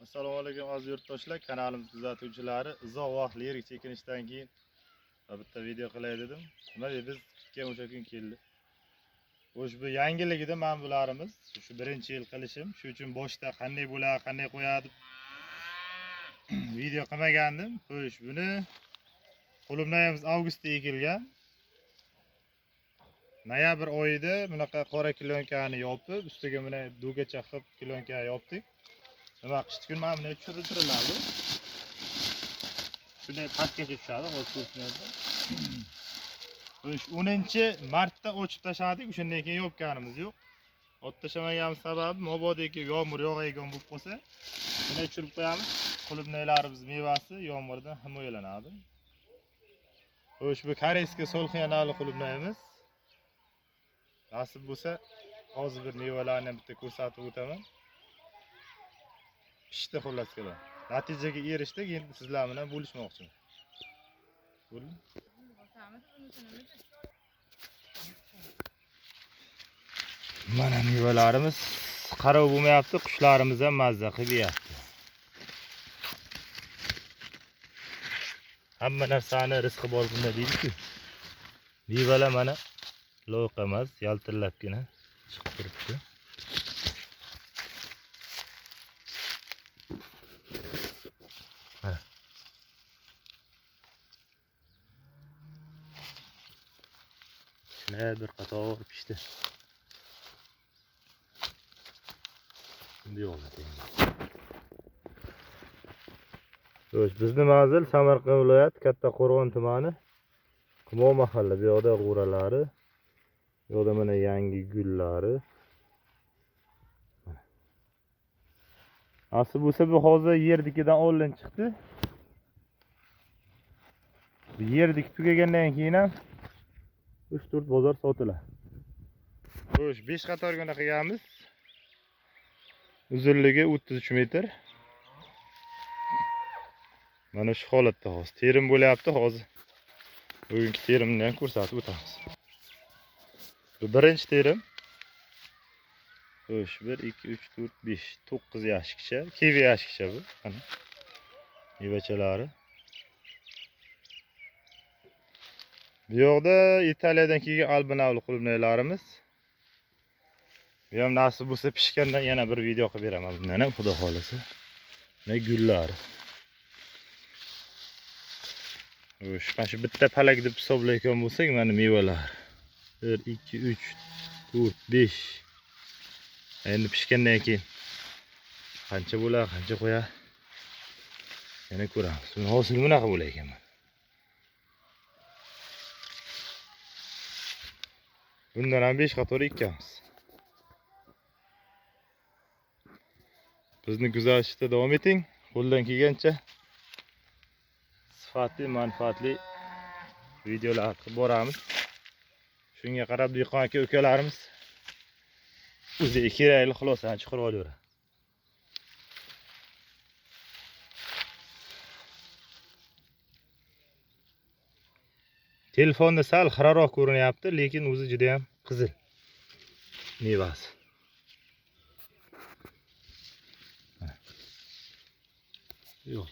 Assalomu alaykum aziz yurtdoshlar, kanalimiz kuzatuvchilari. Uzoq vaqt lirik chekinishdan keyin bitta video qilay dedim. Nima biz kutgan o'sha kun keldi. O'sha bu yangiligida men bularimiz shu birinchi yil qilishim, shu uchun boshda qanday bo'ladi, qanday qo'yadi video qilmagandim. Xo'sh, buni qo'limdan avgustda ekilgan. Noyabr oyida bunaqa qora kilyonkani yopib, ustiga mana do'gacha qilib kilyonkani yopdik. Nima qishki kun mana bunday tushiriladi. Shunday pastgacha tushadi, o'z kurslarda. 10-martda ochib tashladik, shundan keyin yopganimiz yo'q. Ot tashlamaganimiz sababi mobodagi yomg'ir yog'ayotgan bo'lib qolsa, bunday tushirib qo'yamiz. Qulupnaylarimiz mevasi yomg'irdan himoyalanadi. Xo'sh, bu koreyskiy solxiyonali qulupnayimiz. Nasib bo'lsa, hozir bir mevalarni ham bitta ko'rsatib o'taman. Pishdi xullas kelar. Natijaga erishdik, endi sizlar bilan bo'lishmoqchiman. Bo'ldi? Mana mevalarimiz qarov bo'lmayapti, qushlarimiz ham mazza qilib yeyapti. Hamma narsani rizqi bor bunda deydi-ku. Mevalar mana loyiq emas, yaltillabgina chiqib turibdi. Bir qator pishdi. Bunday oladi endi. Xo'sh, bizning manzil Samarqand viloyati Kattaqo'rg'on tumani Qimo mahalla. Bu yoqda g'o'ralari, bu yoqda mana yangi gullari. Asli bo'lsa bu hozir yerdikidan oldin chiqdi. Bu yerdik tugagandan keyin ham 3-4 bozor sotiladi. Xo'sh, 5 qatorgina qilganmiz. Uzunligi 33 metr. Mana shu holatda hozir terim bo'lyapti hozir. Bugungi terimni ham ko'rsatib o'tamiz. Bu birinchi terim. Xo'sh, 1 2 3 4 5 9 yoshgacha, kivi yoshgacha bu. Mana mevachalari. Bu yoqda Italiyadan kelgan albinavli qulupnaylarimiz. Bu ham nasib bo'lsa pishgandan yana bir video qilib beraman bundan ham, xudo xolasa. Mana gullar. Xo'sh, mana shu bitta palak deb hisoblayotgan bo'lsak, mana mevalar. 1 2 3 4 5. Endi pishgandan keyin qancha bo'ladi, qancha qo'yadi, yana ko'ramiz. Buni hosil bunaqa bo'lar ekan. Bundan ham 5 qator ekkamiz. Bizni kuzatishda davom eting. Qo'ldan kelgancha sifatli, manfaatli videolar qilib boramiz. Shunga qarab dehqon aka ukalarimiz o'zi kerakli xulosani chiqarib olaveradi. Telefonda sal xiraroq ko'rinyapti, lekin o'zi juda ham qizil mevasi. Yo'q.